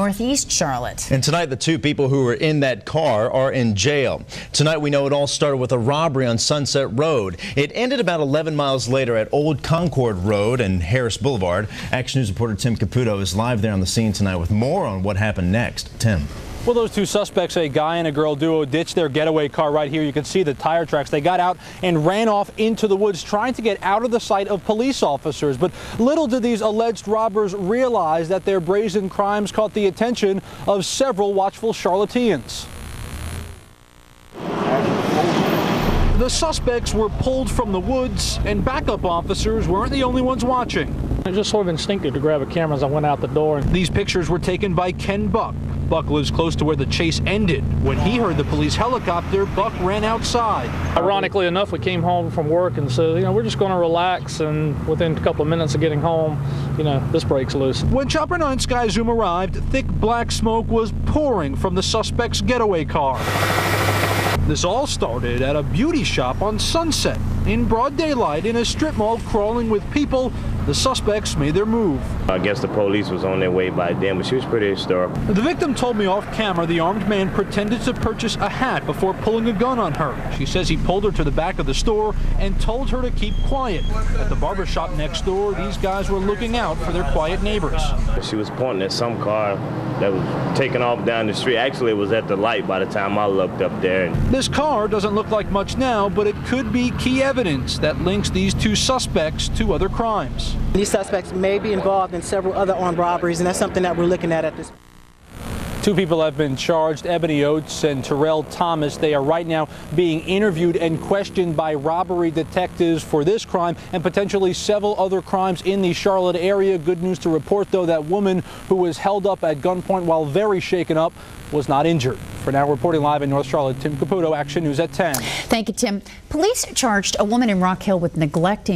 Northeast Charlotte. And tonight, the two people who were in that car are in jail. Tonight, we know it all started with a robbery on Sunset Road. It ended about 11 miles later at Old Concord Road and Harris Boulevard. Action News reporter Tim Caputo is live there on the scene tonight with more on what happened next. Tim. Well, those two suspects, a guy and a girl duo, ditched their getaway car right here. You can see the tire tracks. They got out and ran off into the woods trying to get out of the sight of police officers. But little did these alleged robbers realize that their brazen crimes caught the attention of several watchful Charlotteans. The suspects were pulled from the woods, and backup officers weren't the only ones watching. It was just sort of instinctive to grab a camera as I went out the door. These pictures were taken by Ken Buck. Buck lives close to where the chase ended. When he heard the police helicopter, Buck ran outside. Ironically enough, we came home from work and said, we're just going to relax, and within a couple of minutes of getting home, this breaks loose. When Chopper 9 Sky Zoom arrived, thick black smoke was pouring from the suspect's getaway car. This all started at a beauty shop on Sunset. In broad daylight, in a strip mall crawling with people, the suspects made their move. I guess the police was on their way by then, but she was pretty historical. The victim told me off camera the armed man pretended to purchase a hat before pulling a gun on her. She says he pulled her to the back of the store and told her to keep quiet. At the barbershop next door, these guys were looking out for their quiet neighbors. She was pointing at some car that was taking off down the street. Actually, it was at the light by the time I looked up there. This car doesn't look like much now, but it could be key evidence that links these two suspects to other crimes. These suspects may be involved in several other armed robberies, and that's something that we're looking at this. Two people have been charged, Ebony Oates and Terrell Thomas. They are right now being interviewed and questioned by robbery detectives for this crime and potentially several other crimes in the Charlotte area. Good news to report, though, that woman who was held up at gunpoint while very shaken up was not injured. For now, reporting live in North Charlotte, Tim Caputo, Action News at 10. Thank you, Tim. Police charged a woman in Rock Hill with neglecting